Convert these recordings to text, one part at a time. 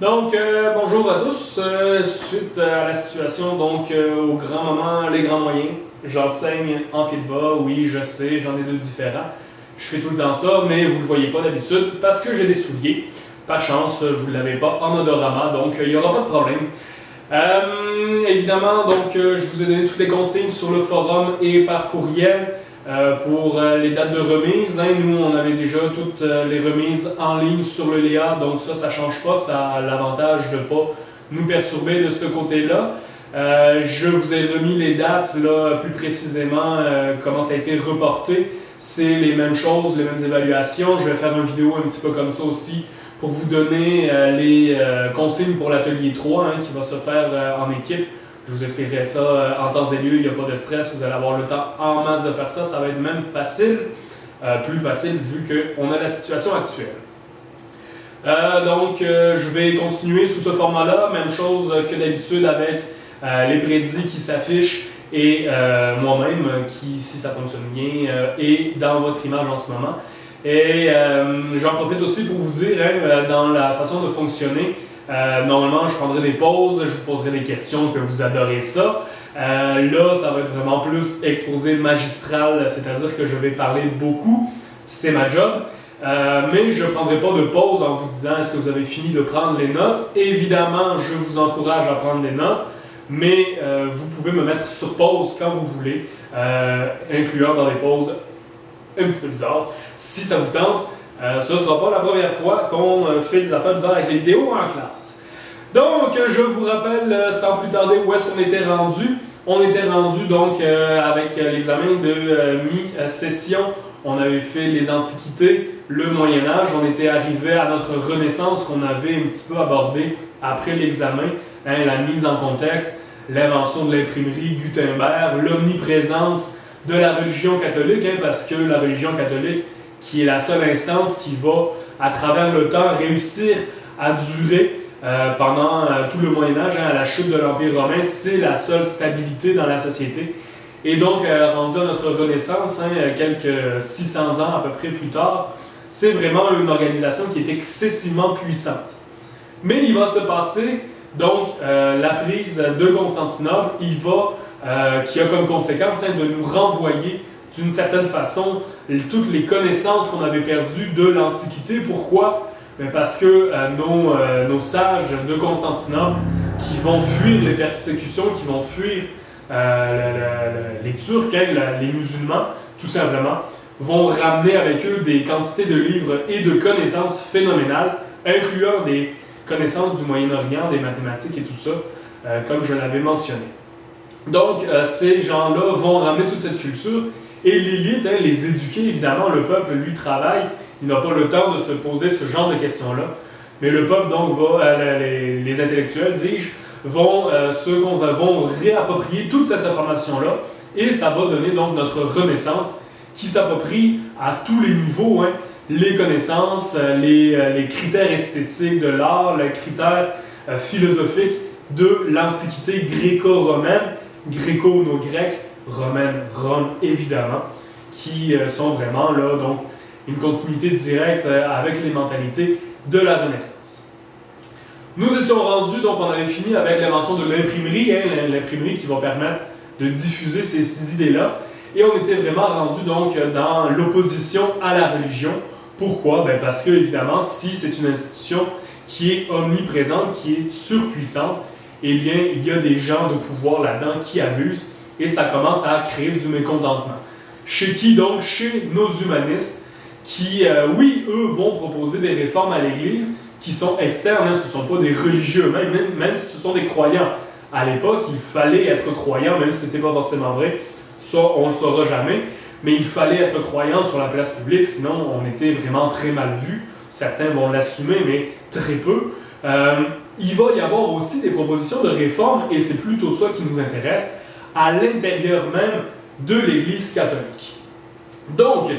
Bonjour à tous. Suite à la situation, au grand moment, les grands moyens, j'enseigne en pied de bas. Oui, je sais, j'en ai deux différents. Je fais tout le temps ça, mais vous ne le voyez pas d'habitude parce que j'ai des souliers. Par chance, je ne vous l'avais pas en odorama, donc il n'y aura pas de problème. Évidemment, je vous ai donné toutes les consignes sur le forum et par courriel. Pour les dates de remise, nous on avait déjà toutes les remises en ligne sur le Léa, donc ça ne change pas, ça a l'avantage de ne pas nous perturber de ce côté-là. Je vous ai remis les dates là, plus précisément, comment ça a été reporté. C'est les mêmes choses, les mêmes évaluations. Je vais faire une vidéo un petit peu comme ça aussi pour vous donner les consignes pour l'atelier 3 qui va se faire en équipe. Je vous expliquerai ça en temps et lieu, il n'y a pas de stress, vous allez avoir le temps en masse de faire ça, ça va être même facile, plus facile vu qu'on a la situation actuelle. Je vais continuer sous ce format-là, même chose que d'habitude avec les prédits qui s'affichent et moi-même qui, si ça fonctionne bien, est dans votre image en ce moment. Et j'en profite aussi pour vous dire, dans la façon de fonctionner, normalement, je prendrai des pauses, je vous poserai des questions que vous adorez ça. Là, ça va être vraiment plus exposé magistral, c'est-à-dire que je vais parler beaucoup, c'est ma job. Mais je ne prendrai pas de pause en vous disant est-ce que vous avez fini de prendre les notes. Évidemment, je vous encourage à prendre des notes, mais vous pouvez me mettre sur pause quand vous voulez, incluant dans les pauses un petit peu bizarres, si ça vous tente. Ce ne sera pas la première fois qu'on fait des affaires bizarres avec les vidéos en classe. Donc, je vous rappelle sans plus tarder où est-ce qu'on était rendu. On était rendu avec l'examen de mi-session. On avait fait les Antiquités, le Moyen-Âge. On était arrivé à notre Renaissance qu'on avait un petit peu abordé après l'examen. La mise en contexte, l'invention de l'imprimerie Gutenberg, l'omniprésence de la religion catholique, parce que la religion catholique, qui est la seule instance qui va, à travers le temps, réussir à durer pendant tout le Moyen-Âge, à la chute de l'Empire romain, c'est la seule stabilité dans la société. Et donc, rendu à notre Renaissance, quelques 600 ans à peu près plus tard, c'est vraiment une organisation qui est excessivement puissante. Mais il va se passer, la prise de Constantinople, qui a comme conséquence de nous renvoyer d'une certaine façon toutes les connaissances qu'on avait perdues de l'Antiquité. Pourquoi? Parce que nos sages de Constantinople qui vont fuir les persécutions, qui vont fuir les Turcs, les musulmans, tout simplement, vont ramener avec eux des quantités de livres et de connaissances phénoménales, incluant des connaissances du Moyen-Orient, des mathématiques et tout ça, comme je l'avais mentionné. Donc, ces gens-là vont ramener toute cette culture et l'élite, les éduquer, évidemment, le peuple, lui, travaille. Il n'a pas le temps de se poser ce genre de questions-là. Mais le peuple, les intellectuels, dis-je, vont réapproprier toute cette information-là et ça va donner notre renaissance qui s'approprie à tous les niveaux, les connaissances, les critères esthétiques de l'art, les critères philosophiques de l'Antiquité gréco-romaine, gréco, nos grecs, romaine, Rome, évidemment, qui sont vraiment là, une continuité directe avec les mentalités de la Renaissance. Nous étions rendus, on avait fini avec l'invention de l'imprimerie, l'imprimerie qui va permettre de diffuser ces idées-là, et on était vraiment rendu dans l'opposition à la religion. Pourquoi? Parce que, évidemment, si c'est une institution qui est omniprésente, qui est surpuissante, eh bien, il y a des gens de pouvoir là-dedans qui abusent, et ça commence à créer du mécontentement. Chez qui donc? Chez nos humanistes, qui, oui, eux, vont proposer des réformes à l'Église, qui sont externes, ce ne sont pas des religieux, même si ce sont des croyants. À l'époque, il fallait être croyant, même si ce n'était pas forcément vrai, ça, on ne le saura jamais, mais il fallait être croyant sur la place publique, sinon on était vraiment très mal vu. Certains vont l'assumer, mais très peu. Il va y avoir aussi des propositions de réforme, et c'est plutôt ça qui nous intéresse, à l'intérieur même de l'Église catholique. Donc,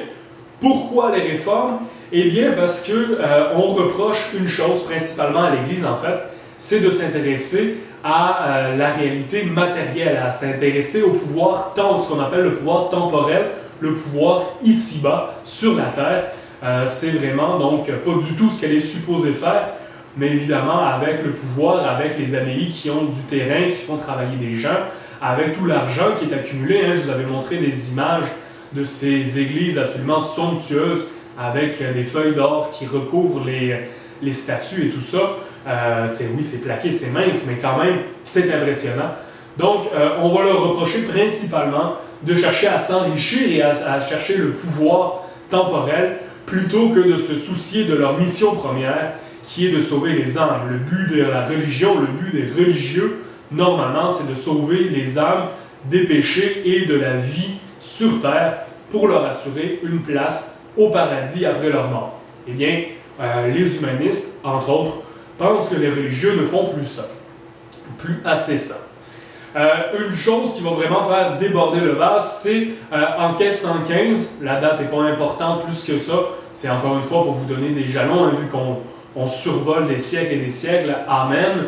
pourquoi les réformes? Eh bien, parce qu'on reproche une chose principalement à l'Église, en fait, c'est de s'intéresser à la réalité matérielle, à s'intéresser au pouvoir, ce qu'on appelle le pouvoir temporel, le pouvoir ici-bas, sur la terre. C'est vraiment pas du tout ce qu'elle est supposée faire. mais évidemment avec le pouvoir, avec les abbayes qui ont du terrain, qui font travailler des gens, avec tout l'argent qui est accumulé. Je vous avais montré des images de ces églises absolument somptueuses, avec des feuilles d'or qui recouvrent les statues et tout ça. C'est plaqué, c'est mince, mais quand même, c'est impressionnant. Donc, on va leur reprocher principalement de chercher à s'enrichir et à chercher le pouvoir temporel plutôt que de se soucier de leur mission première, qui est de sauver les âmes. Le but de la religion, le but des religieux, normalement, c'est de sauver les âmes des péchés et de la vie sur terre pour leur assurer une place au paradis après leur mort. Eh bien, les humanistes, entre autres, pensent que les religieux ne font plus ça, plus assez ça. Une chose qui va vraiment faire déborder le vase, c'est en 1515, la date n'est pas importante plus que ça, c'est encore une fois pour vous donner des jalons, vu qu'on survole des siècles et des siècles, amen.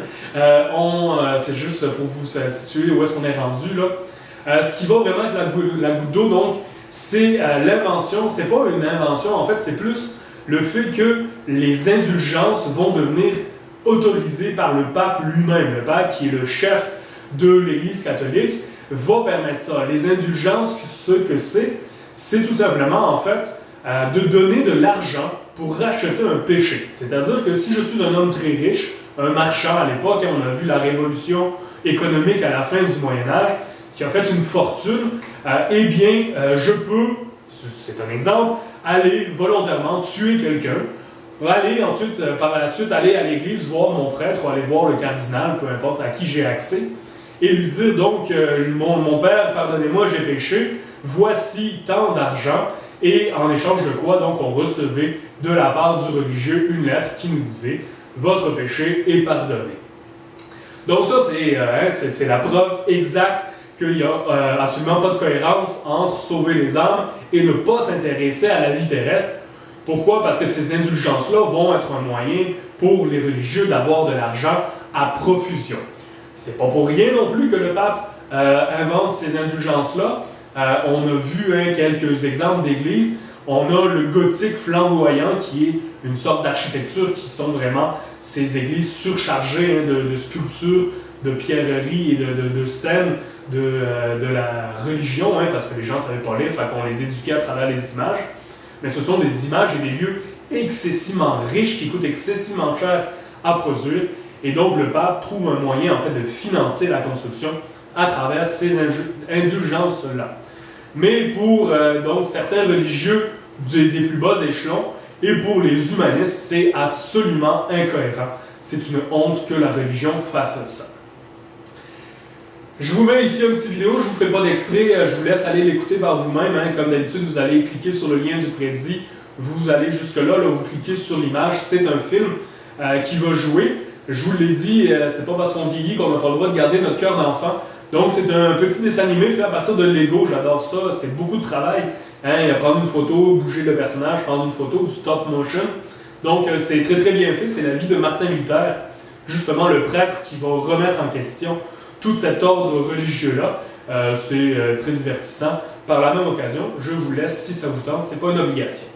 C'est juste pour vous situer où est-ce qu'on est rendu là. Ce qui va vraiment être la goutte d'eau, donc, c'est l'invention, c'est pas une invention, en fait, c'est plus le fait que les indulgences vont devenir autorisées par le pape lui-même. Le pape, qui est le chef de l'Église catholique, va permettre ça. Les indulgences, ce que c'est tout simplement, en fait, de donner de l'argent pour racheter un péché. C'est-à-dire que si je suis un homme très riche, un marchand à l'époque, on a vu la révolution économique à la fin du Moyen-Âge, qui a fait une fortune, eh bien, je peux, c'est un exemple, aller volontairement tuer quelqu'un, aller ensuite, par la suite, aller à l'église voir mon prêtre ou aller voir le cardinal, peu importe à qui j'ai accès, et lui dire donc, mon père, pardonnez-moi, j'ai péché, voici tant d'argent, et en échange de quoi, donc, on recevait de la part du religieux une lettre qui nous disait « Votre péché est pardonné ». Donc ça, c'est la preuve exacte qu'il n'y a absolument pas de cohérence entre sauver les âmes et ne pas s'intéresser à la vie terrestre. Pourquoi? Parce que ces indulgences-là vont être un moyen pour les religieux d'avoir de l'argent à profusion. C'est pas pour rien non plus que le pape invente ces indulgences-là. On a vu quelques exemples d'églises. On a le gothique flamboyant, qui est une sorte d'architecture qui sont vraiment ces églises surchargées de sculptures, de pierreries et de scènes de la religion, parce que les gens ne savaient pas lire, fait qu'on les éduquait à travers les images. Mais ce sont des images et des lieux excessivement riches qui coûtent excessivement cher à produire. Et donc le pape trouve un moyen en fait de financer la construction à travers ces indulgences-là. Mais pour donc certains religieux des plus bas échelons et pour les humanistes, c'est absolument incohérent. C'est une honte que la religion fasse ça. Je vous mets ici une petite vidéo, je ne vous fais pas d'extrait, je vous laisse aller l'écouter par vous-même. Comme d'habitude, vous allez cliquer sur le lien du prédit, vous allez jusque-là, vous cliquez sur l'image, c'est un film qui va jouer. Je vous l'ai dit, c'est pas parce qu'on vieillit qu'on n'a pas le droit de garder notre cœur d'enfant. Donc c'est un petit dessin animé fait à partir de Lego, j'adore ça, c'est beaucoup de travail. Prendre une photo, bouger le personnage, prendre une photo, du stop motion. Donc c'est très très bien fait, c'est la vie de Martin Luther, justement le prêtre qui va remettre en question tout cet ordre religieux-là. C'est très divertissant. Par la même occasion, je vous laisse si ça vous tente, c'est pas une obligation.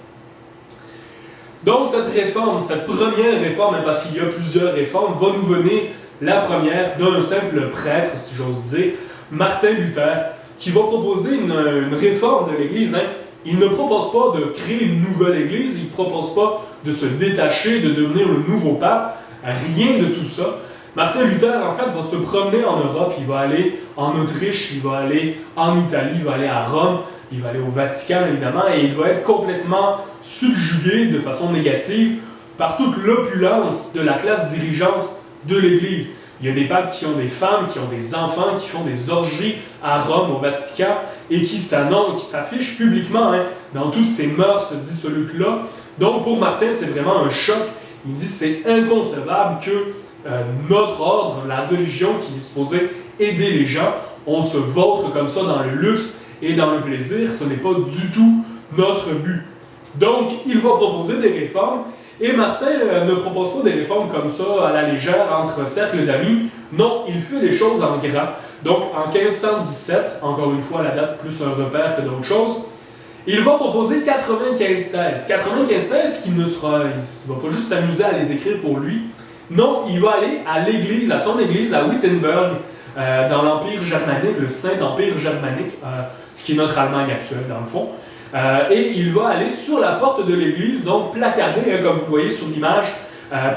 Donc cette réforme, cette première réforme, parce qu'il y a plusieurs réformes, va nous venir la première d'un simple prêtre, si j'ose dire, Martin Luther, qui va proposer une réforme de l'Église. Il ne propose pas de créer une nouvelle Église, il ne propose pas de se détacher, de devenir le nouveau pape, rien de tout ça. Martin Luther, en fait, va se promener en Europe, il va aller en Autriche, il va aller en Italie, il va aller à Rome, il va aller au Vatican, évidemment, et il va être complètement subjugué de façon négative par toute l'opulence de la classe dirigeante de l'Église. Il y a des papes qui ont des femmes, qui ont des enfants, qui font des orgies à Rome, au Vatican, et qui s'affichent publiquement dans toutes ces mœurs dissolutes-là. Donc pour Martin, c'est vraiment un choc. Il dit c'est inconcevable que notre ordre, la religion qui est supposée aider les gens, on se vautre comme ça dans le luxe et dans le plaisir. Ce n'est pas du tout notre but. Donc il va proposer des réformes. Et Martin ne propose pas des réformes comme ça, à la légère, entre cercles d'amis. Non, il fait les choses en grand. Donc, en 1517, encore une fois, la date plus un repère que d'autres choses, il va proposer 95 thèses. 95 thèses il ne va pas juste s'amuser à les écrire pour lui, Non, il va aller à l'église, à son église à Wittenberg, dans l'Empire germanique, le Saint-Empire germanique, ce qui est notre Allemagne actuelle dans le fond. Et il va aller sur la porte de l'église, donc placardé, comme vous voyez sur l'image,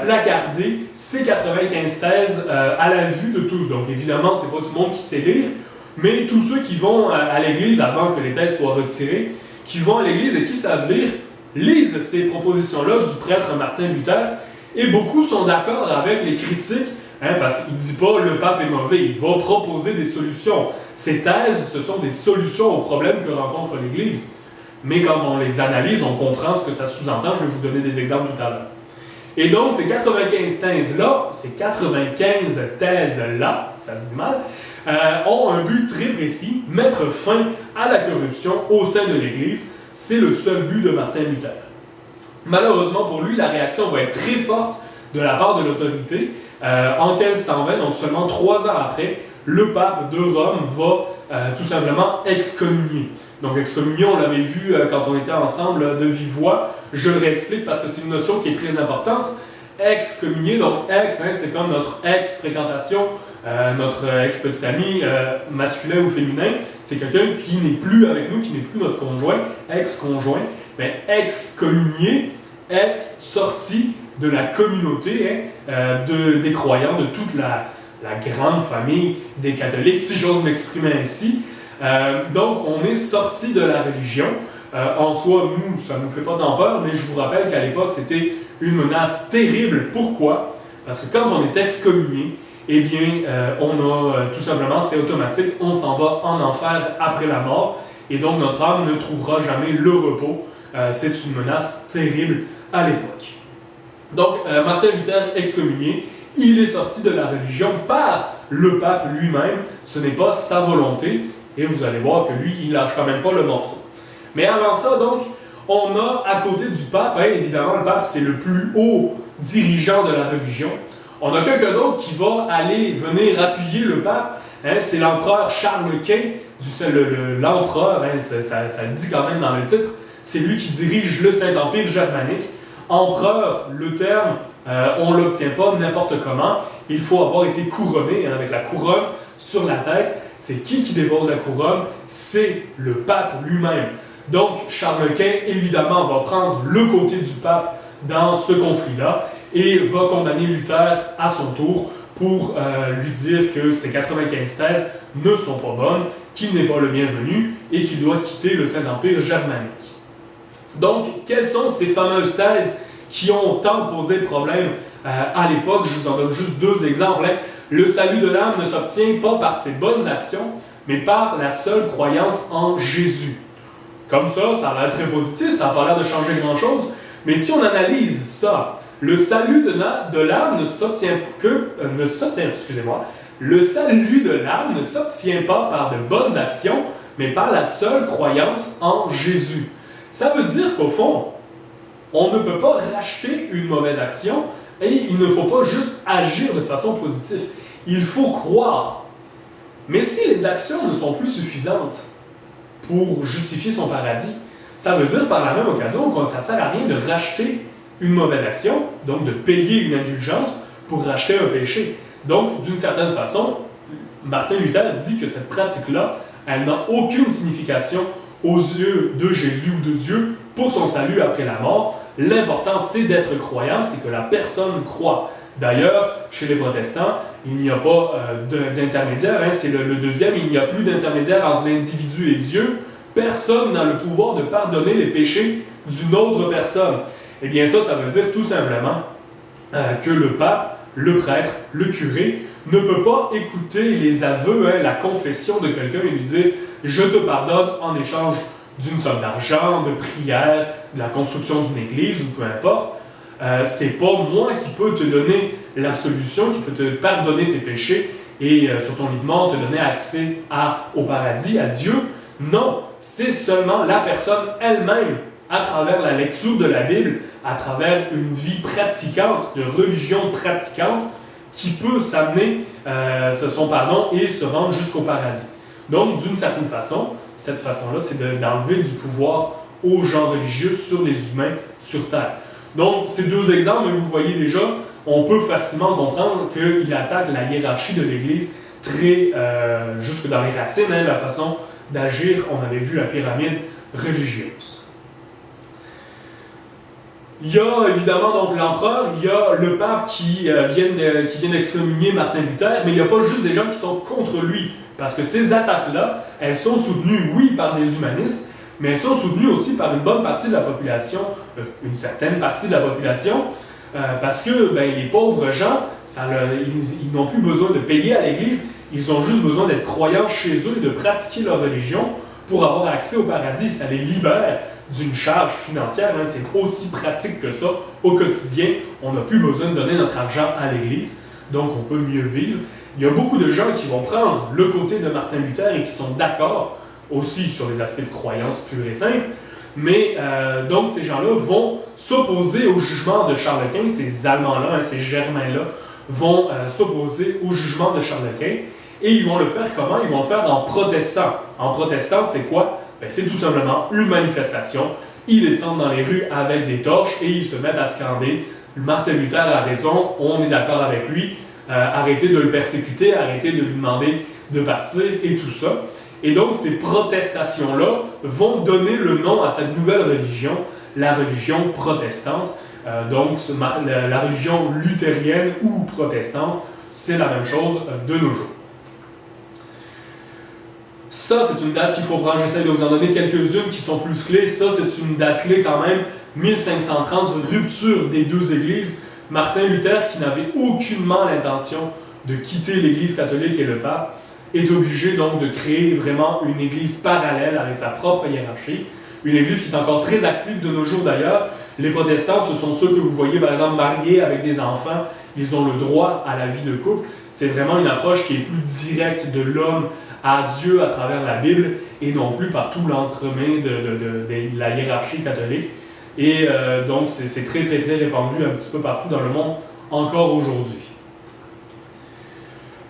placarder ces 95 thèses à la vue de tous. Donc évidemment, c'est pas tout le monde qui sait lire, mais tous ceux qui vont à l'église avant que les thèses soient retirées, qui vont à l'église et qui savent lire, lisent ces propositions-là du prêtre Martin Luther, et beaucoup sont d'accord avec les critiques, parce qu'il ne dit pas le pape est mauvais, il va proposer des solutions. Ces thèses, ce sont des solutions aux problèmes que rencontre l'Église. Mais quand on les analyse, on comprend ce que ça sous-entend. Je vais vous donner des exemples tout à l'heure. Et donc, ces 95 thèses-là, ça se dit mal, ont un but très précis, mettre fin à la corruption au sein de l'Église. C'est le seul but de Martin Luther. Malheureusement pour lui, la réaction va être très forte de la part de l'autorité. En 1520, donc seulement 3 ans après, le pape de Rome va tout simplement excommunier. Donc excommunier, on l'avait vu quand on était ensemble de vive voix. Je le réexplique parce que c'est une notion qui est très importante. Excommunier, donc ex, c'est comme notre ex-fréquentation, notre ex-petit ami, masculin ou féminin. C'est quelqu'un qui n'est plus avec nous, qui n'est plus notre conjoint, ex-conjoint. Mais excommunier, ex-sorti de la communauté des croyants, de toute la grande famille des catholiques, si j'ose m'exprimer ainsi. Donc, on est sorti de la religion. En soi, nous, ça ne nous fait pas tant peur, mais je vous rappelle qu'à l'époque, c'était une menace terrible. Pourquoi? Parce que quand on est excommunié, eh bien, on a tout simplement, c'est automatique, on s'en va en enfer après la mort, et donc notre âme ne trouvera jamais le repos. C'est une menace terrible à l'époque. Donc, Martin Luther excommunié, il est sorti de la religion par le pape lui-même. Ce n'est pas sa volonté. Et vous allez voir que lui, il lâche quand même pas le morceau. Mais avant ça, donc, on a à côté du pape, évidemment, le pape, c'est le plus haut dirigeant de la religion. On a quelqu'un d'autre qui va aller venir appuyer le pape. C'est l'empereur Charles Quint, l'empereur, ça dit quand même dans le titre. C'est lui qui dirige le Saint-Empire germanique. Empereur, le terme, on ne l'obtient pas n'importe comment. Il faut avoir été couronné avec la couronne sur la tête. C'est qui dépose la couronne? C'est le pape lui-même. Donc, Charles Quint, évidemment, va prendre le côté du pape dans ce conflit-là et va condamner Luther à son tour pour lui dire que ces 95 thèses ne sont pas bonnes, qu'il n'est pas le bienvenu et qu'il doit quitter le Saint-Empire germanique. Donc, quelles sont ces fameuses thèses qui ont tant posé problème à l'époque? Je vous en donne juste 2 exemples. Le salut de l'âme ne s'obtient pas par ses bonnes actions, mais par la seule croyance en Jésus. Comme ça a l'air très positif, ça n'a pas l'air de changer grand-chose, mais si on analyse ça, le salut de l'âme ne s'obtient le salut de l'âme ne s'obtient pas par de bonnes actions, mais par la seule croyance en Jésus. Ça veut dire qu'au fond, on ne peut pas racheter une mauvaise action et il ne faut pas juste agir de façon positive. Il faut croire. Mais si les actions ne sont plus suffisantes pour justifier son paradis, ça veut dire par la même occasion que ça ne sert à rien de racheter une mauvaise action, donc de payer une indulgence pour racheter un péché. Donc, d'une certaine façon, Martin Luther dit que cette pratique-là, elle n'a aucune signification aux yeux de Jésus ou de Dieu pour son salut après la mort. L'important, c'est d'être croyant, c'est que la personne croit. D'ailleurs, chez les protestants, il n'y a pas d'intermédiaire, c'est le deuxième, il n'y a plus d'intermédiaire entre l'individu et Dieu. Personne n'a le pouvoir de pardonner les péchés d'une autre personne. Eh bien ça veut dire tout simplement que le pape, le prêtre, le curé, ne peut pas écouter les aveux, la confession de quelqu'un et lui dire « je te pardonne en échange d'une somme d'argent, de prière, de la construction d'une église ou peu importe. C'est pas moi qui peux te donner l'absolution, qui peut te pardonner tes péchés et sur ton lit de mort te donner accès au paradis, à Dieu. Non, c'est seulement la personne elle-même, à travers la lecture de la Bible, à travers une vie pratiquante, de religion pratiquante, qui peut s'amener son pardon et se rendre jusqu'au paradis. Donc, d'une certaine façon, cette façon-là, c'est d'enlever du pouvoir aux gens religieux sur les humains sur Terre. Donc, ces 2 exemples, vous voyez déjà, on peut facilement comprendre qu'il attaque la hiérarchie de l'Église jusque dans les racines, la façon d'agir. On avait vu la pyramide religieuse. Il y a évidemment donc l'empereur, il y a le pape qui vient d'excommunier Martin Luther, mais il n'y a pas juste des gens qui sont contre lui, parce que ces attaques-là, elles sont soutenues, oui, par des humanistes, mais elles sont soutenues aussi par une bonne partie de la population, une certaine partie de la population, parce que les pauvres gens, ils n'ont plus besoin de payer à l'Église, ils ont juste besoin d'être croyants chez eux et de pratiquer leur religion pour avoir accès au paradis. Ça les libère d'une charge financière, c'est aussi pratique que ça au quotidien. On n'a plus besoin de donner notre argent à l'Église, donc on peut mieux vivre. Il y a beaucoup de gens qui vont prendre le côté de Martin Luther et qui sont d'accord aussi sur les aspects de croyance pure et simple, mais donc ces gens-là vont s'opposer au jugement de Charles Quint, ces Allemands-là, ces Germains-là, vont s'opposer au jugement de Charles Quint, et ils vont le faire comment? Ils vont le faire en protestant. En protestant, c'est quoi? C'est tout simplement une manifestation. Ils descendent dans les rues avec des torches et ils se mettent à scander « Martin Luther a raison, on est d'accord avec lui, arrêtez de le persécuter, arrêtez de lui demander de partir » et tout ça. Et donc, ces protestations-là vont donner le nom à cette nouvelle religion, la religion protestante. Donc, la religion luthérienne ou protestante, c'est la même chose de nos jours. Ça, c'est une date qu'il faut prendre. J'essaie de vous en donner quelques-unes qui sont plus clés. Ça, c'est une date clé quand même. 1530, rupture des deux églises. Martin Luther, qui n'avait aucunement l'intention de quitter l'Église catholique et le pape, est obligé donc de créer vraiment une Église parallèle avec sa propre hiérarchie. Une Église qui est encore très active de nos jours d'ailleurs. Les protestants, ce sont ceux que vous voyez par exemple mariés avec des enfants. Ils ont le droit à la vie de couple. C'est vraiment une approche qui est plus directe de l'homme à Dieu à travers la Bible et non plus par tout l'entremain de la hiérarchie catholique. Et donc c'est très très très répandu un petit peu partout dans le monde encore aujourd'hui.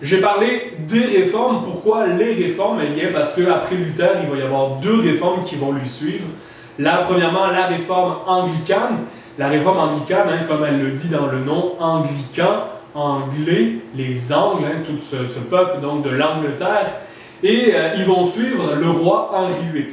J'ai parlé des réformes. Pourquoi les réformes? Eh bien parce qu'après Luther, il va y avoir deux réformes qui vont lui suivre. Premièrement, la réforme anglicane. La réforme anglicane, comme elle le dit dans le nom, anglican, anglais, les Angles, tout ce peuple donc de l'Angleterre. Et ils vont suivre le roi Henri VIII.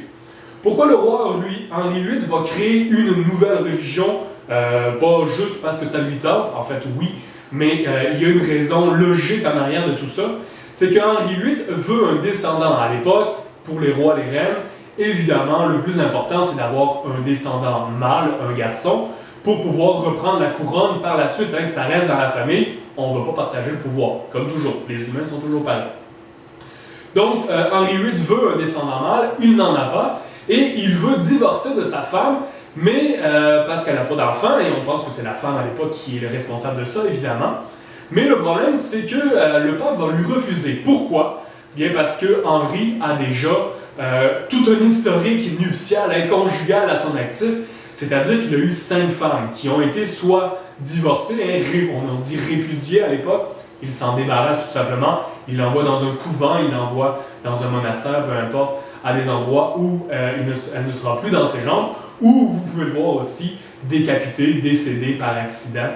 Pourquoi le roi Henri VIII va créer une nouvelle religion? Pas juste parce que ça lui tente, en fait oui, mais il y a une raison logique en arrière de tout ça. C'est que Henri VIII veut un descendant. À l'époque, pour les rois et les reines, évidemment, le plus important, c'est d'avoir un descendant mâle, un garçon, pour pouvoir reprendre la couronne par la suite, que ça reste dans la famille. On ne va pas partager le pouvoir, comme toujours. Les humains sont toujours pareils. Donc, Henri VIII veut un descendant mâle, il n'en a pas, et il veut divorcer de sa femme, mais parce qu'elle n'a pas d'enfant, et on pense que c'est la femme à l'époque qui est le responsable de ça, évidemment. Mais le problème, c'est que le pape va lui refuser. Pourquoi? Bien parce que Henri a déjà tout un historique nuptial, conjugal à son actif, c'est-à-dire qu'il a eu 5 femmes qui ont été soit divorcées, on dit répudiées à l'époque. Il s'en débarrasse tout simplement, il l'envoie dans un couvent, il l'envoie dans un monastère, peu importe, à des endroits où elle ne sera plus dans ses jambes, ou vous pouvez le voir aussi décapité, décédé par accident,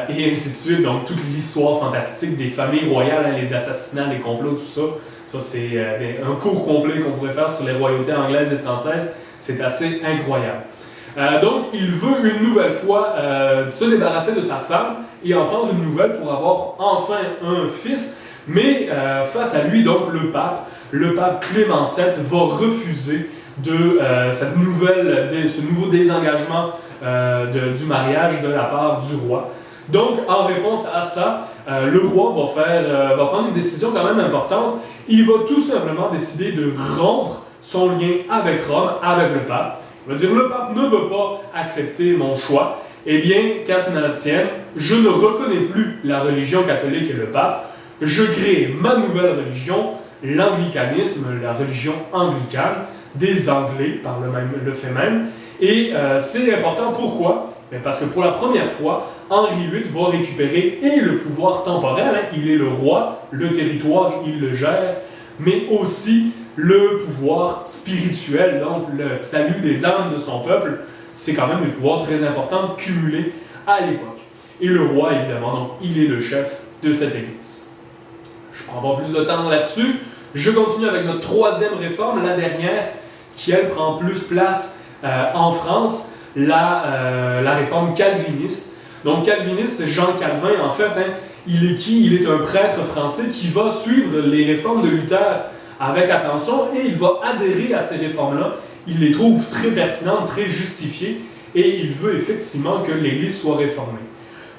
et ainsi de suite. Donc toute l'histoire fantastique des familles royales, les assassinats, les complots, tout ça, ça c'est un cours complet qu'on pourrait faire sur les royautés anglaises et françaises, c'est assez incroyable. Donc, il veut une nouvelle fois se débarrasser de sa femme et en prendre une nouvelle pour avoir enfin un fils. Mais face à lui, donc, le pape Clément VII va refuser ce nouveau désengagement du mariage de la part du roi. Donc, en réponse à ça, le roi va prendre une décision quand même importante. Il va tout simplement décider de rompre son lien avec Rome, avec le pape. Il va dire, le pape ne veut pas accepter mon choix. Eh bien, qu'à cela tienne, je ne reconnais plus la religion catholique et le pape. Je crée ma nouvelle religion, l'anglicanisme, la religion anglicane, des Anglais par le fait même. Et c'est important, pourquoi? Parce que pour la première fois, Henri VIII va récupérer et le pouvoir temporel, il est le roi, le territoire, il le gère, mais aussi le pouvoir spirituel, donc le salut des âmes de son peuple. C'est quand même des pouvoirs très importants cumulés à l'époque. et le roi, évidemment, donc il est le chef de cette Église. Je ne prends pas plus de temps là-dessus. Je continue avec notre troisième réforme, la dernière, qui elle prend plus place en France, la réforme calviniste. Donc calviniste, Jean Calvin, en fait, il est qui? Il est un prêtre français qui va suivre les réformes de Luther avec attention et il va adhérer à ces réformes-là. Il les trouve très pertinentes, très justifiées et il veut effectivement que l'Église soit réformée.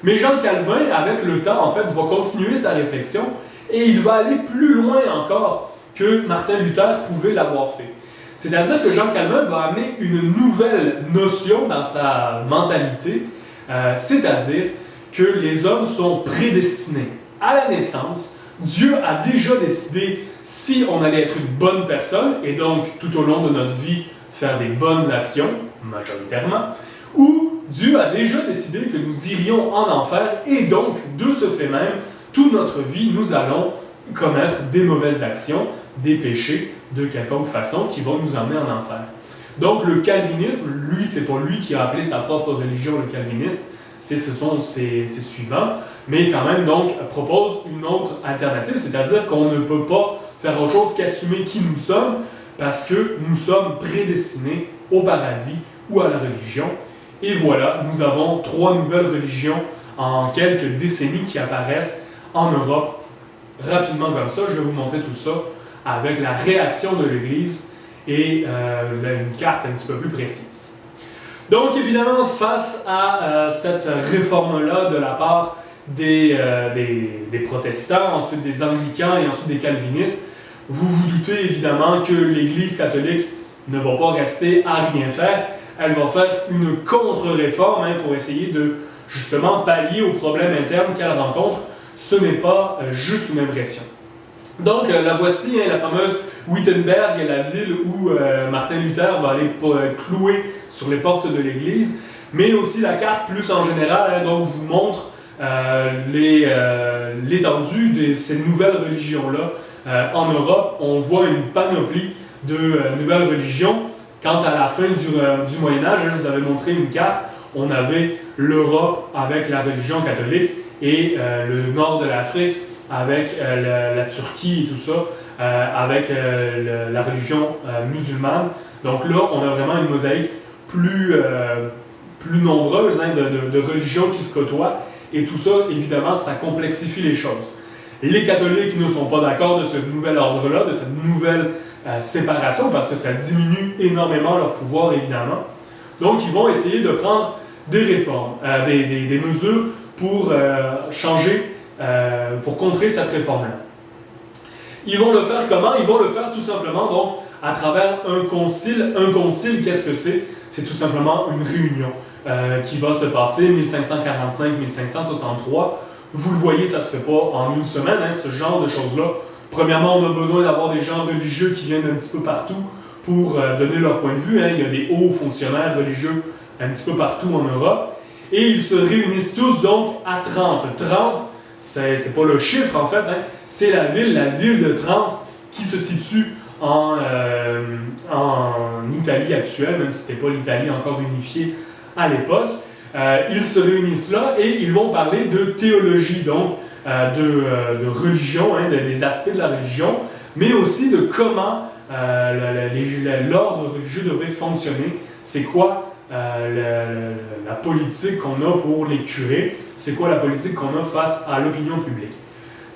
Mais Jean Calvin, avec le temps, en fait, va continuer sa réflexion et il va aller plus loin encore que Martin Luther pouvait l'avoir fait. C'est-à-dire que Jean Calvin va amener une nouvelle notion dans sa mentalité, c'est-à-dire que les hommes sont prédestinés à la naissance. Dieu a déjà décidé si on allait être une bonne personne et donc tout au long de notre vie faire des bonnes actions, majoritairement, ou Dieu a déjà décidé que nous irions en enfer et donc, de ce fait même, toute notre vie, nous allons commettre des mauvaises actions, des péchés de quelconque façon qui vont nous emmener en enfer. Donc le calvinisme, lui, c'est pas lui qui a appelé sa propre religion le calvinisme, ce sont ses suivants, mais quand même donc propose une autre alternative, c'est-à-dire qu'on ne peut pas faire autre chose qu'assumer qui nous sommes parce que nous sommes prédestinés au paradis ou à la religion. Et voilà, nous avons 3 nouvelles religions en quelques décennies qui apparaissent en Europe rapidement comme ça. Je vais vous montrer tout ça avec la réaction de l'Église et une carte un petit peu plus précise. Donc évidemment, face à cette réforme-là de la part des protestants, ensuite des anglicans et ensuite des calvinistes, vous vous doutez évidemment que l'Église catholique ne va pas rester à rien faire. Elle va faire une contre-réforme pour essayer de justement pallier aux problèmes internes qu'elle rencontre. Ce n'est pas juste une impression. Donc la voici, la fameuse Wittenberg, la ville où Martin Luther va aller clouer sur les portes de l'Église, mais aussi la carte plus en général, donc vous montre l'étendue de ces nouvelles religions-là. En Europe, on voit une panoplie de nouvelles religions. Quant à la fin du Moyen-Âge, je vous avais montré une carte, on avait l'Europe avec la religion catholique et le nord de l'Afrique avec la Turquie et tout ça, avec la religion musulmane. Donc là, on a vraiment une mosaïque plus nombreuse de religions qui se côtoient. Et tout ça, évidemment, ça complexifie les choses. Les catholiques ne sont pas d'accord de ce nouvel ordre-là, de cette nouvelle séparation, parce que ça diminue énormément leur pouvoir, évidemment. Donc, ils vont essayer de prendre des réformes, des mesures pour changer, pour contrer cette réforme-là. Ils vont le faire comment? Ils vont le faire tout simplement donc à travers un concile. Un concile, qu'est-ce que c'est? C'est tout simplement une réunion qui va se passer 1545-1563. Vous le voyez, ça ne se fait pas en une semaine, ce genre de choses-là. Premièrement, on a besoin d'avoir des gens religieux qui viennent un petit peu partout pour donner leur point de vue. Il y a des hauts fonctionnaires religieux un petit peu partout en Europe. Et ils se réunissent tous donc à 30. 30, c'est pas le chiffre en fait, c'est la ville de Trente qui se situe en Italie actuelle, même si ce n'était pas l'Italie encore unifiée à l'époque. Ils se réunissent là et ils vont parler de théologie, donc de religion, des aspects de la religion, mais aussi de comment l'ordre religieux devrait fonctionner. C'est quoi la politique qu'on a pour les curés, c'est quoi la politique qu'on a face à l'opinion publique.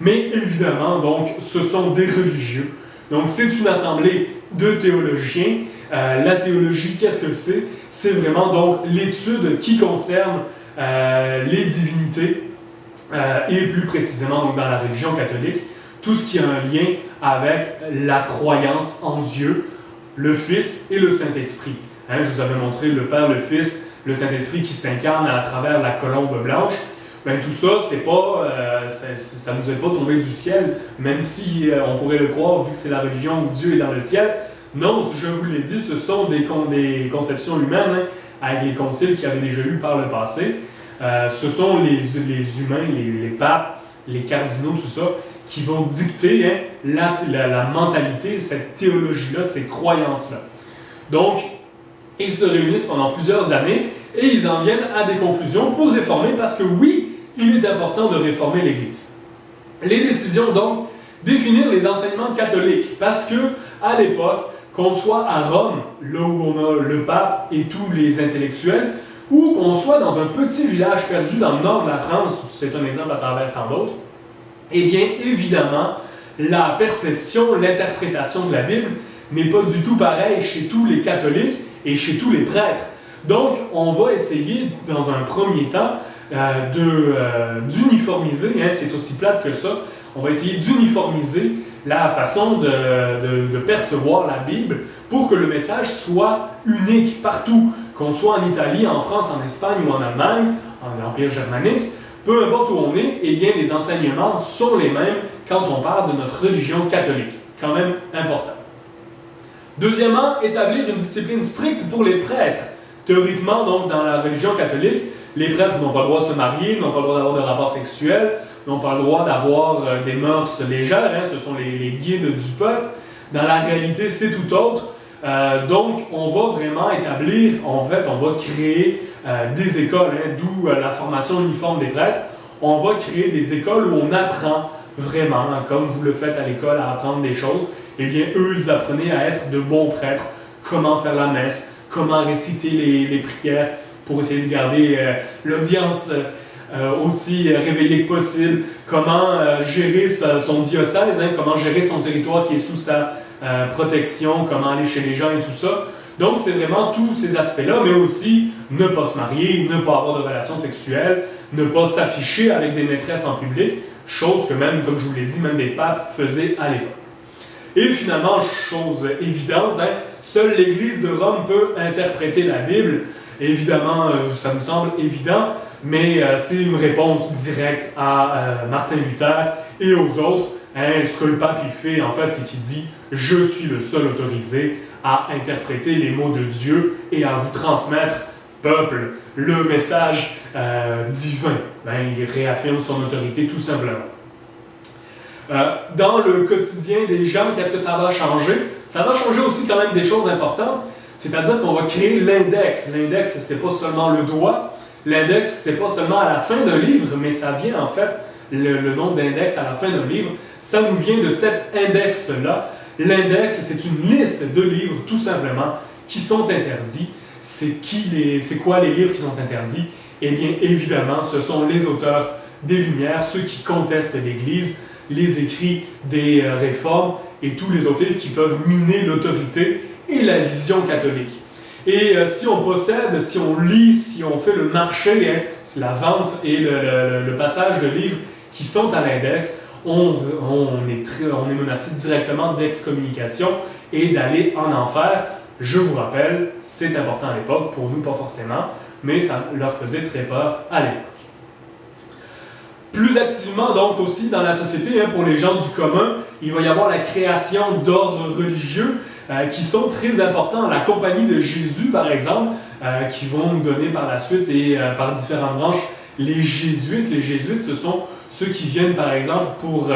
Mais évidemment, donc, ce sont des religieux. Donc, c'est une assemblée de théologiens. La théologie, qu'est-ce que c'est? C'est vraiment donc l'étude qui concerne les divinités et plus précisément donc, dans la religion catholique, tout ce qui a un lien avec la croyance en Dieu, le Fils et le Saint-Esprit. Je vous avais montré le Père, le Fils, le Saint-Esprit qui s'incarne à travers la colombe blanche. Tout ça, c'est pas, ça ne nous est pas tombé du ciel, même si on pourrait le croire, vu que c'est la religion où Dieu est dans le ciel. Non, je vous l'ai dit, ce sont des conceptions humaines, avec les conciles qu'il y avait déjà eu par le passé. Ce sont les humains, les papes, les cardinaux, tout ça, qui vont dicter la mentalité, cette théologie-là, ces croyances-là. Donc, ils se réunissent pendant plusieurs années et ils en viennent à des conclusions pour réformer parce que oui, il est important de réformer l'Église. Les décisions, donc, définir les enseignements catholiques, parce que à l'époque, qu'on soit à Rome, là où on a le pape et tous les intellectuels, ou qu'on soit dans un petit village perdu dans le nord de la France, c'est un exemple à travers tant d'autres, eh bien, évidemment, la perception, l'interprétation de la Bible n'est pas du tout pareille chez tous les catholiques et chez tous les prêtres. Donc, on va essayer, dans un premier temps, d'uniformiser, c'est aussi plate que ça, on va essayer d'uniformiser la façon de percevoir la Bible pour que le message soit unique partout, qu'on soit en Italie, en France, en Espagne ou en Allemagne, en Empire germanique, peu importe où on est, eh bien les enseignements sont les mêmes quand on parle de notre religion catholique. Quand même important. Deuxièmement, établir une discipline stricte pour les prêtres. Théoriquement, donc, dans la religion catholique, les prêtres n'ont pas le droit de se marier, n'ont pas le droit d'avoir de rapports sexuels, n'ont pas le droit d'avoir des mœurs légères, ce sont les guides du peuple. Dans la réalité, c'est tout autre. Donc, on va vraiment établir, en fait, on va créer des écoles, d'où la formation uniforme des prêtres. On va créer des écoles où on apprend vraiment, comme vous le faites à l'école, à apprendre des choses. Eh bien, eux, ils apprenaient à être de bons prêtres, comment faire la messe, comment réciter les prières pour essayer de garder l'audience aussi réveillée que possible, comment gérer son diocèse, comment gérer son territoire qui est sous sa protection, comment aller chez les gens et tout ça. Donc, c'est vraiment tous ces aspects-là, mais aussi ne pas se marier, ne pas avoir de relations sexuelles, ne pas s'afficher avec des maîtresses en public, chose que même, comme je vous l'ai dit, même des papes faisaient à l'époque. Et finalement, chose évidente, seule l'Église de Rome peut interpréter la Bible. Évidemment, ça me semble évident, mais c'est une réponse directe à Martin Luther et aux autres. Ce que le pape il fait, en fait, c'est qu'il dit « Je suis le seul autorisé à interpréter les mots de Dieu et à vous transmettre, peuple, le message divin. » Il réaffirme son autorité tout simplement. Dans le quotidien des gens, qu'est-ce que ça va changer? Ça va changer aussi quand même des choses importantes, c'est-à-dire qu'on va créer l'index. L'index, c'est pas seulement le doigt. L'index, c'est pas seulement à la fin d'un livre, mais ça vient en fait, le nom d'index à la fin d'un livre, ça nous vient de cet index-là. L'index, c'est une liste de livres, tout simplement, qui sont interdits. C'est quoi les livres qui sont interdits? Eh bien, évidemment, ce sont les auteurs des Lumières, ceux qui contestent l'Église, les écrits des réformes et tous les autres livres qui peuvent miner l'autorité et la vision catholique. Et si on possède, si on lit, si on fait le marché, c'est la vente et le passage de livres qui sont à l'index, on est menacé directement d'excommunication et d'aller en enfer. Je vous rappelle, c'est important à l'époque, pour nous pas forcément, mais ça leur faisait très peur à l'époque. Plus activement, donc, aussi dans la société, pour les gens du commun, il va y avoir la création d'ordres religieux qui sont très importants. La Compagnie de Jésus, par exemple, qui vont nous donner par la suite et par différentes branches les Jésuites. Les Jésuites, ce sont ceux qui viennent, par exemple, pour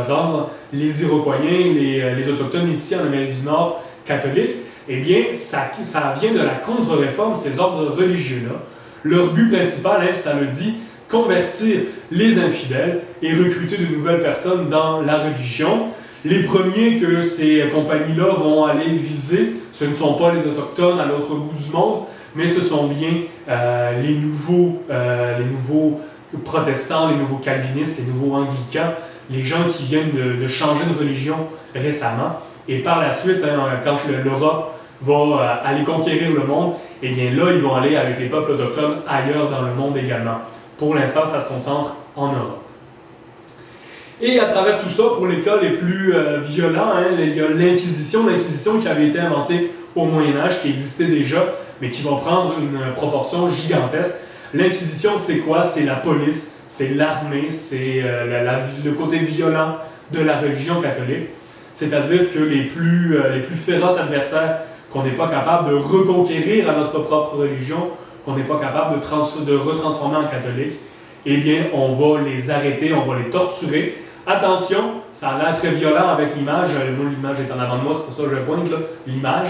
rendre les Iroquois, les Autochtones ici en Amérique du Nord, catholiques. Eh bien, ça vient de la contre-réforme, ces ordres religieux-là. Leur but principal, ça le dit, convertir les infidèles et recruter de nouvelles personnes dans la religion. Les premiers que ces compagnies-là vont aller viser, ce ne sont pas les Autochtones à l'autre bout du monde, mais ce sont bien les nouveaux protestants, les nouveaux calvinistes, les nouveaux anglicans, les gens qui viennent de changer de religion récemment. Et par la suite, quand l'Europe va aller conquérir le monde, eh bien là, ils vont aller avec les peuples autochtones ailleurs dans le monde également. Pour l'instant, ça se concentre en Europe. Et à travers tout ça, pour les cas les plus violents, il y a l'Inquisition qui avait été inventée au Moyen-Âge, qui existait déjà, mais qui va prendre une proportion gigantesque. L'Inquisition, c'est quoi? C'est la police, c'est l'armée, c'est le côté violent de la religion catholique. C'est-à-dire que les plus féroces adversaires qu'on n'est pas capable de reconquérir à notre propre religion, qu'on n'est pas capable de retransformer en catholique, eh bien, on va les arrêter, on va les torturer. Attention, ça a l'air très violent avec l'image. Moi, l'image est en avant de moi, c'est pour ça que je pointe là, l'image.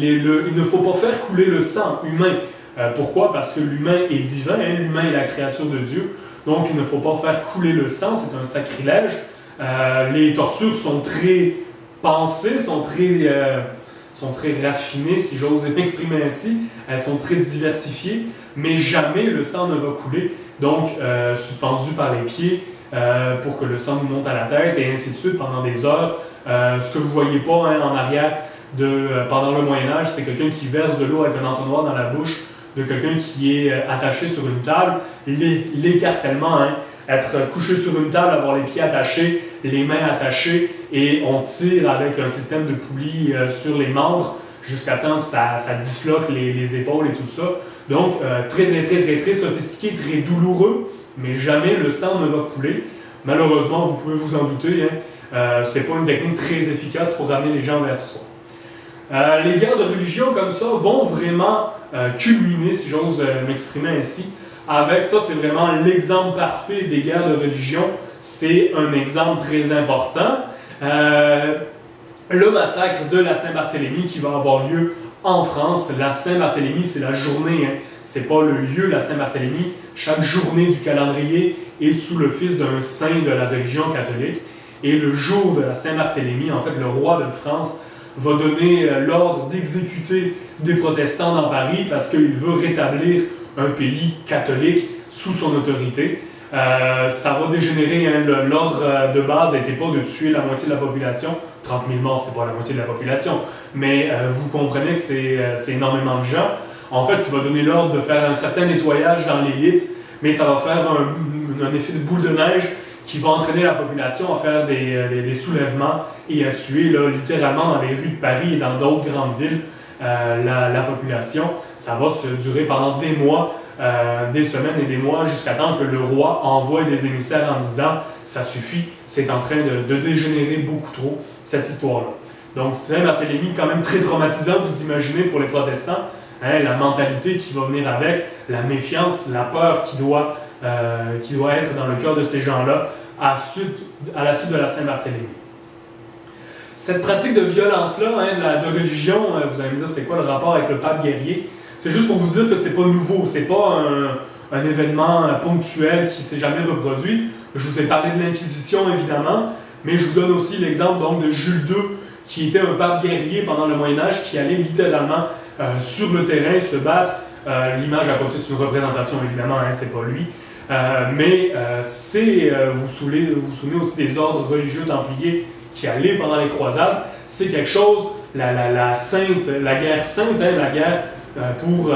Il ne faut pas faire couler le sang humain. Pourquoi? Parce que l'humain est divin, hein, l'humain est la créature de Dieu, donc il ne faut pas faire couler le sang, c'est un sacrilège. Les tortures sont très pensées, sont très raffinées, si j'ose m'exprimer ainsi. Elles sont très diversifiées, mais jamais le sang ne va couler. Donc, suspendu par les pieds pour que le sang nous monte à la tête, et ainsi de suite pendant des heures. Ce que vous ne voyez pas hein, en arrière pendant le Moyen-Âge, c'est quelqu'un qui verse de l'eau avec un entonnoir dans la bouche de quelqu'un qui est attaché sur une table. L'écartèlement, hein, être couché sur une table, avoir les pieds attachés, les mains attachées, et on tire avec un système de poulies sur les membres jusqu'à temps que ça disloque les épaules et tout ça. Donc, très sophistiqué, très douloureux, mais jamais le sang ne va couler. Malheureusement, vous pouvez vous en douter, hein, c'est pas une technique très efficace pour ramener les gens vers soi. Les guerres de religion comme ça vont vraiment culminer, si j'ose m'exprimer ainsi, avec ça. C'est vraiment l'exemple parfait des guerres de religion. C'est un exemple très important. Le massacre de la Saint-Barthélemy qui va avoir lieu en France. La Saint-Barthélemy, c'est la journée, hein. C'est pas le lieu, la Saint-Barthélemy. Chaque journée du calendrier est sous l'office d'un saint de la religion catholique. Et le jour de la Saint-Barthélemy, en fait, le roi de France va donner l'ordre d'exécuter des protestants dans Paris parce qu'il veut rétablir un pays catholique sous son autorité. Ça va dégénérer, hein, l'ordre de base n'était pas de tuer la moitié de la population. 30 000 morts, c'est pas la moitié de la population, mais vous comprenez que c'est énormément de gens. En fait, il va donner l'ordre de faire un certain nettoyage dans l'élite, mais ça va faire un effet de boule de neige qui va entraîner la population à faire des soulèvements et à tuer là, littéralement dans les rues de Paris et dans d'autres grandes villes la population. Ça va se durer pendant des mois, des semaines et des mois, jusqu'à temps que le roi envoie des émissaires en disant « ça suffit, c'est en train de dégénérer beaucoup trop, cette histoire-là ». Donc Saint-Barthélemy, quand même très traumatisant, vous imaginez, pour les protestants, hein, la mentalité qui va venir avec, la méfiance, la peur qui doit être dans le cœur de ces gens-là à la suite de la Saint-Barthélemy. Cette pratique de violence-là, hein, de religion, vous allez me dire c'est quoi le rapport avec le pape guerrier? C'est juste pour vous dire que c'est pas nouveau, c'est pas un événement ponctuel qui s'est jamais reproduit. Je vous ai parlé de l'Inquisition évidemment, mais je vous donne aussi l'exemple donc de Jules II, qui était un pape guerrier pendant le Moyen-Âge, qui allait littéralement sur le terrain se battre. L'image à côté, c'est une représentation évidemment, hein, c'est pas lui. Vous vous souvenez aussi des ordres religieux templiers qui allaient pendant les croisades. C'est quelque chose, la guerre sainte, hein, la guerre pour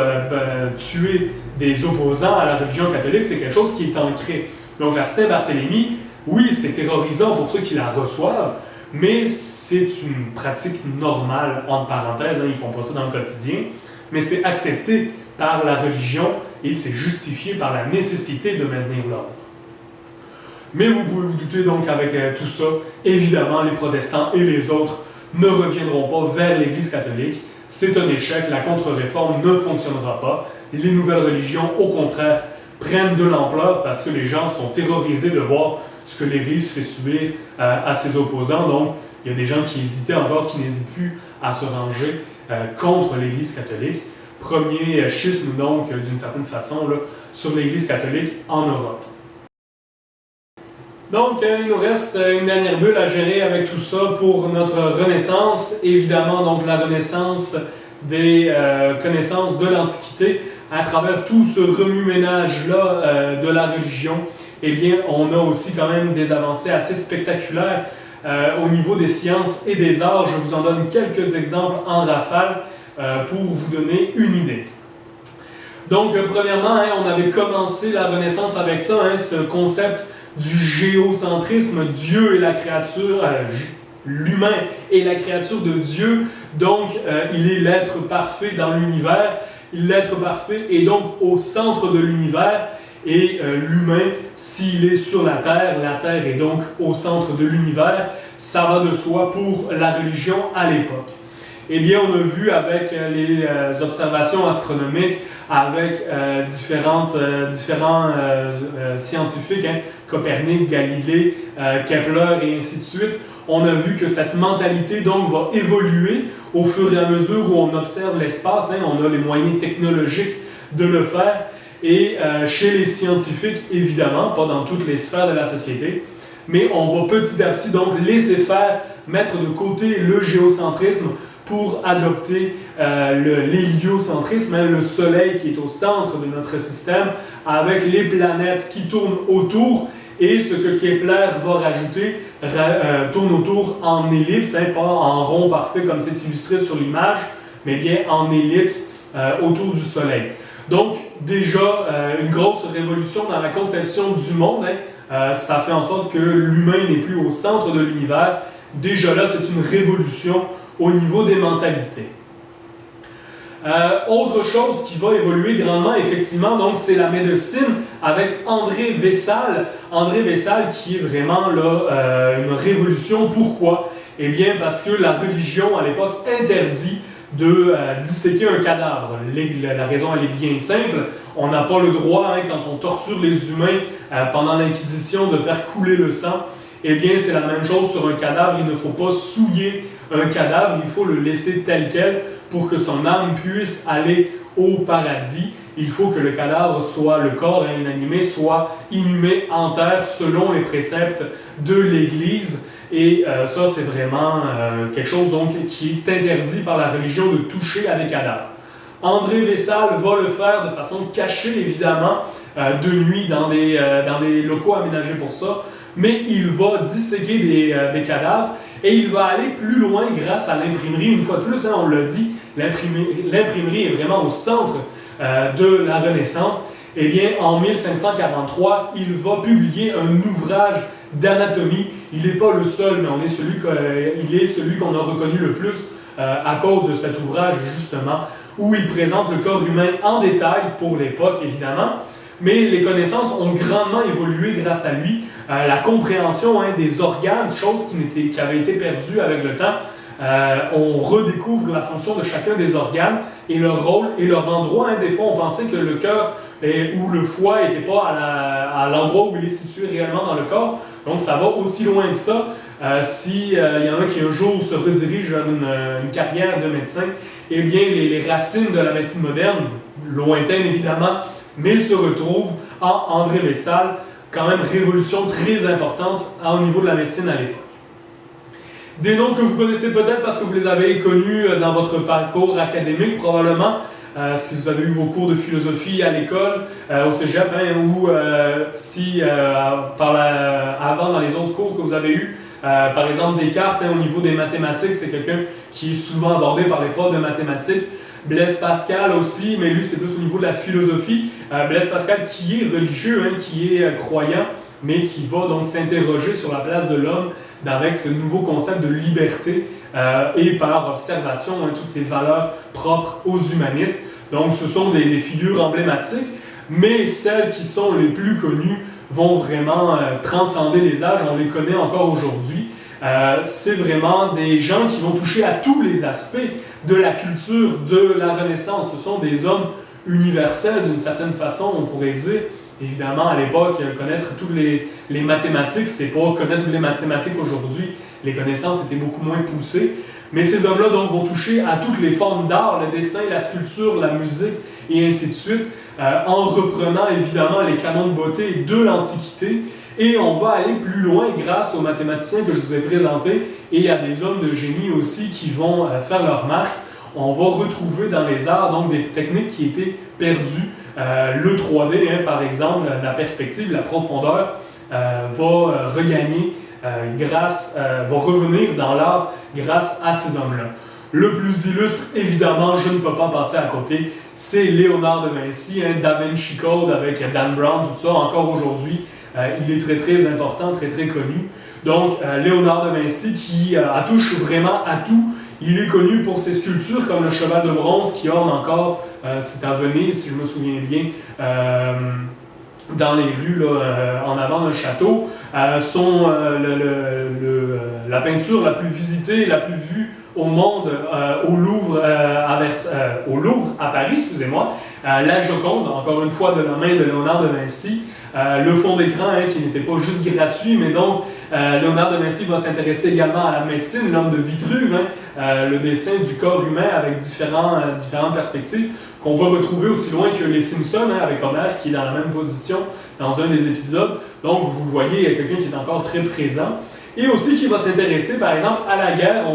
tuer des opposants à la religion catholique, c'est quelque chose qui est ancré. Donc la Saint-Barthélemy, oui, c'est terrorisant pour ceux qui la reçoivent, mais c'est une pratique normale, entre parenthèses, hein, ils ne font pas ça dans le quotidien, mais c'est accepté par la religion et c'est justifié par la nécessité de maintenir l'ordre. Mais vous pouvez vous douter donc avec tout ça, évidemment les protestants et les autres ne reviendront pas vers l'Église catholique. C'est un échec, la contre-réforme ne fonctionnera pas. Les nouvelles religions, au contraire, prennent de l'ampleur parce que les gens sont terrorisés de voir ce que l'Église fait subir à ses opposants. Donc, il y a des gens qui hésitaient encore, qui n'hésitent plus à se ranger contre l'Église catholique. Premier schisme, donc, d'une certaine façon, là, sur l'Église catholique en Europe. Donc, il nous reste une dernière bulle à gérer avec tout ça pour notre Renaissance. Évidemment, donc, la Renaissance des connaissances de l'Antiquité. À travers tout ce remue-ménage-là de la religion, eh bien, on a aussi quand même des avancées assez spectaculaires au niveau des sciences et des arts. Je vous en donne quelques exemples en rafale pour vous donner une idée. Donc, premièrement, hein, on avait commencé la Renaissance avec ça, hein, ce concept du géocentrisme, Dieu et la créature, l'humain est la créature de Dieu, donc il est l'être parfait dans l'univers, l'être parfait est donc au centre de l'univers, et l'humain, s'il est sur la Terre est donc au centre de l'univers. Ça va de soi pour la religion à l'époque. Eh bien, on a vu avec les observations astronomiques, avec différents scientifiques, hein, Copernic, Galilée, Kepler et ainsi de suite, on a vu que cette mentalité donc va évoluer au fur et à mesure où on observe l'espace. Hein, on a les moyens technologiques de le faire. Et chez les scientifiques, évidemment, pas dans toutes les sphères de la société, mais on va petit à petit donc laisser faire, mettre de côté le géocentrisme pour adopter l'héliocentrisme, hein, le Soleil qui est au centre de notre système, avec les planètes qui tournent autour, et ce que Kepler va rajouter tourne autour en ellipse, hein, pas en rond parfait comme c'est illustré sur l'image, mais bien en ellipse autour du Soleil. Donc déjà, une grosse révolution dans la conception du monde, hein, ça fait en sorte que l'humain n'est plus au centre de l'univers. Déjà là, c'est une révolution au niveau des mentalités. Autre chose qui va évoluer grandement, effectivement, donc c'est la médecine avec André Vessal. André Vessal qui est vraiment là, une révolution. Pourquoi? Eh bien parce que la religion à l'époque interdit de disséquer un cadavre. La raison elle est bien simple. On n'a pas le droit, hein, quand on torture les humains pendant l'Inquisition, de faire couler le sang. Eh bien, c'est la même chose sur un cadavre. Il ne faut pas souiller un cadavre, il faut le laisser tel quel pour que son âme puisse aller au paradis. Il faut que le cadavre soit, le corps inanimé, soit inhumé en terre selon les préceptes de l'Église. Et ça, c'est vraiment quelque chose donc, qui est interdit par la religion de toucher à des cadavres. André Vessal va le faire de façon cachée, évidemment, de nuit dans des locaux aménagés pour ça. Mais il va disséquer des cadavres et il va aller plus loin grâce à l'imprimerie. Une fois de plus, hein, on l'a dit, l'imprimerie est vraiment au centre de la Renaissance. Eh bien, en 1543, il va publier un ouvrage d'anatomie. Il n'est pas le seul, mais il est celui qu'on a reconnu le plus à cause de cet ouvrage, justement, où il présente le corps humain en détail, pour l'époque, évidemment. Mais les connaissances ont grandement évolué grâce à lui. La compréhension, hein, des organes, chose qui avait été perdue avec le temps, on redécouvre la fonction de chacun des organes et leur rôle et leur endroit. Hein. Des fois, on pensait que le cœur ou le foie n'était pas à l'endroit où il est situé réellement dans le corps. Donc, ça va aussi loin que ça. S'il y en a qui un jour se redirigent vers une carrière de médecin, eh bien, les racines de la médecine moderne, lointaines évidemment, mais se retrouvent en André Vessal, quand même révolution très importante au niveau de la médecine à l'époque. Des noms que vous connaissez peut-être parce que vous les avez connus dans votre parcours académique probablement, si vous avez eu vos cours de philosophie à l'école, au cégep, hein, ou si avant dans les autres cours que vous avez eus, par exemple Descartes, hein, au niveau des mathématiques, c'est quelqu'un qui est souvent abordé par les profs de mathématiques. Blaise Pascal aussi, mais lui c'est plus au niveau de la philosophie. Blaise Pascal qui est religieux, hein, qui est croyant, mais qui va donc s'interroger sur la place de l'homme avec ce nouveau concept de liberté et par observation, hein, toutes ces valeurs propres aux humanistes. Donc ce sont des figures emblématiques, mais celles qui sont les plus connues vont vraiment transcender les âges, on les connaît encore aujourd'hui. C'est vraiment des gens qui vont toucher à tous les aspects de la culture de la Renaissance. Ce sont des hommes universels d'une certaine façon, on pourrait dire. Évidemment, à l'époque, connaître toutes les mathématiques, c'est pas connaître toutes les mathématiques aujourd'hui. Les connaissances étaient beaucoup moins poussées. Mais ces hommes-là donc vont toucher à toutes les formes d'art, le dessin, la sculpture, la musique et ainsi de suite, en reprenant évidemment les canons de beauté de l'Antiquité. Et on va aller plus loin grâce aux mathématiciens que je vous ai présentés et à des hommes de génie aussi qui vont faire leur marque. On va retrouver dans les arts donc des techniques qui étaient perdues. Le 3D, hein, par exemple, la perspective, la profondeur, va regagner va revenir dans l'art grâce à ces hommes-là. Le plus illustre, évidemment, je ne peux pas passer à côté, c'est Léonard de Vinci, hein, Da Vinci Code avec Dan Brown, tout ça, encore aujourd'hui. Il est très très important, très très connu. Donc, Léonard de Vinci qui touche vraiment à tout. Il est connu pour ses sculptures comme le cheval de bronze qui orne encore, c'est à Venise si je me souviens bien, dans les rues là, en avant d'un château. La peinture la plus visitée, la plus vue au monde au Louvre à Paris, excusez-moi, la Joconde, encore une fois de la main de Léonard de Vinci. Le fond d'écran, hein, qui n'était pas juste gratuit, mais donc Léonard de Vinci va s'intéresser également à la médecine, l'homme de Vitruve, hein, le dessin du corps humain avec différentes perspectives. qu'on peut retrouver aussi loin que les Simpsons, hein, avec Homer qui est dans la même position dans un des épisodes. Donc, vous le voyez, il y a quelqu'un qui est encore très présent. Et aussi qui va s'intéresser, par exemple, à la guerre.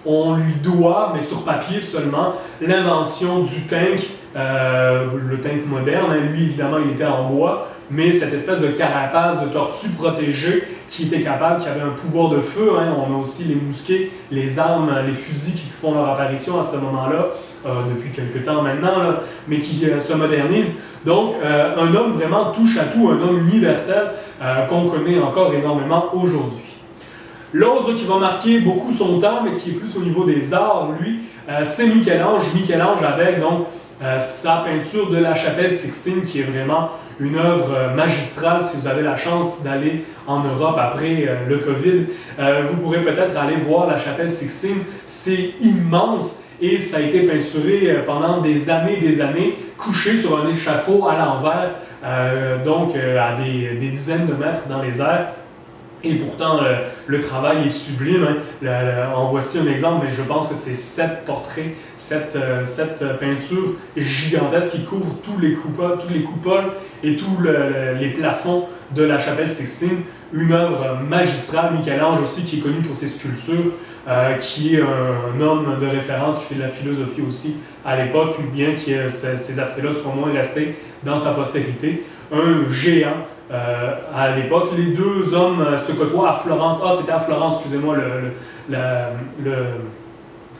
On lui doit, mais sur papier seulement, l'invention du tank, le tank moderne. Hein. Lui, évidemment, il était en bois, mais cette espèce de carapace de tortue protégée qui était capable, qui avait un pouvoir de feu. Hein. On a aussi les mousquets, les armes, les fusils qui font leur apparition à ce moment-là, depuis quelques temps maintenant, là, mais qui se modernisent. Donc, un homme vraiment touche à tout, un homme universel qu'on connaît encore énormément aujourd'hui. L'autre qui va marquer beaucoup son temps, mais qui est plus au niveau des arts, lui, c'est Michel-Ange. Michel-Ange avec donc sa peinture de la chapelle Sixtine, qui est vraiment une œuvre magistrale. Si vous avez la chance d'aller en Europe après le COVID, vous pourrez peut-être aller voir la chapelle Sixtine. C'est immense et ça a été peinturé pendant des années, couché sur un échafaud à l'envers, donc à des dizaines de mètres dans les airs. Et pourtant, le travail est sublime. Hein. En voici un exemple, mais je pense que c'est 7 portraits, 7 peintures gigantesques qui couvrent toutes les coupoles et tous les plafonds de la chapelle Sixtine. Une œuvre magistrale. Michel-Ange aussi, qui est connu pour ses sculptures, qui est un homme de référence, qui fait de la philosophie aussi à l'époque, bien que ces aspects-là soient moins restés dans sa postérité. Un géant. À l'époque, les deux hommes se côtoient à Florence. Ah, c'était à Florence, excusez-moi,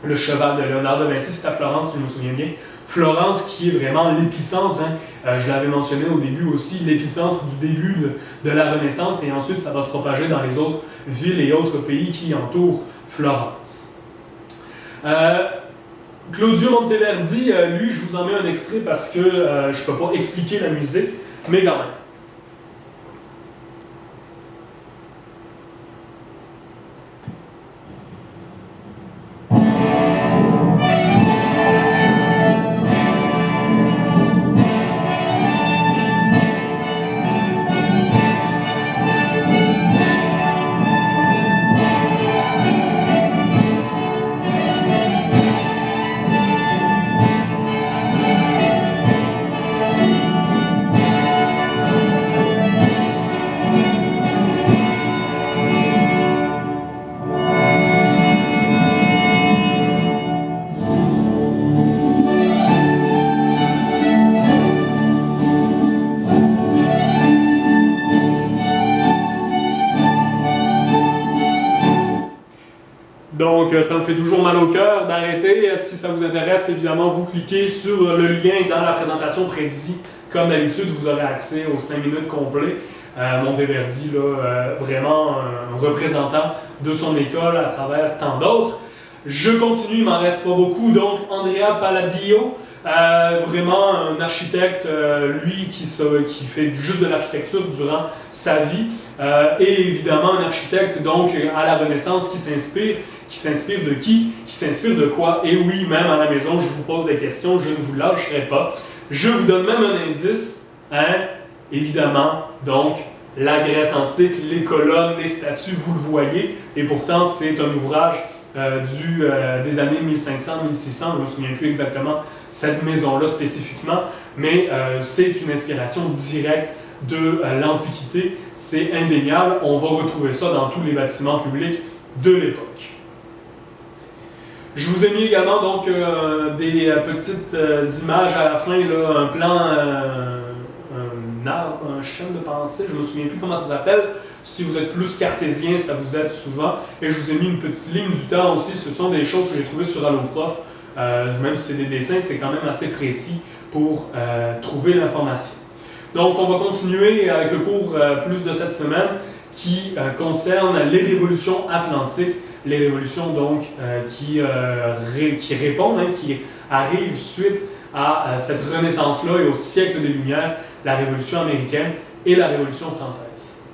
le cheval de Léonard de Vinci, c'est à Florence, si je me souviens bien. Florence qui est vraiment l'épicentre, hein, je l'avais mentionné au début aussi, l'épicentre du début de la Renaissance, et ensuite ça va se propager dans les autres villes et autres pays qui entourent Florence. Claudio Monteverdi, lui, je vous en mets un extrait parce que je ne peux pas expliquer la musique, mais quand même. Donc, ça me fait toujours mal au cœur d'arrêter. Si ça vous intéresse, évidemment, vous cliquez sur le lien dans la présentation prédit. Comme d'habitude, vous aurez accès aux 5 minutes complets. Monteverdi, là, vraiment un représentant de son école à travers tant d'autres. Je continue, il m'en reste pas beaucoup. Donc, Andrea Palladio, vraiment un architecte, lui, qui fait juste de l'architecture durant sa vie. Et évidemment, un architecte, donc, à la Renaissance qui s'inspire de qui? Qui s'inspire de quoi? Et oui, même à la maison, je vous pose des questions, je ne vous lâcherai pas. Je vous donne même un indice, hein? Évidemment, donc, la Grèce antique, les colonnes, les statues, vous le voyez, et pourtant, c'est un ouvrage des années 1500-1600, je ne me souviens plus exactement cette maison-là spécifiquement, mais c'est une inspiration directe de l'Antiquité, c'est indéniable, on va retrouver ça dans tous les bâtiments publics de l'époque. Je vous ai mis également donc des petites images à la fin, là, un plan, un arbre, un schème de pensée, je ne me souviens plus comment ça s'appelle. Si vous êtes plus cartésien, ça vous aide souvent. Et je vous ai mis une petite ligne du temps aussi. Ce sont des choses que j'ai trouvées sur Alloprof. Même si c'est des dessins, c'est quand même assez précis pour trouver l'information. Donc, on va continuer avec le cours plus de cette semaine qui concerne les révolutions atlantiques. Les révolutions donc qui répondent, hein, qui arrivent suite à cette renaissance-là et au siècle des Lumières, la Révolution américaine et la Révolution française.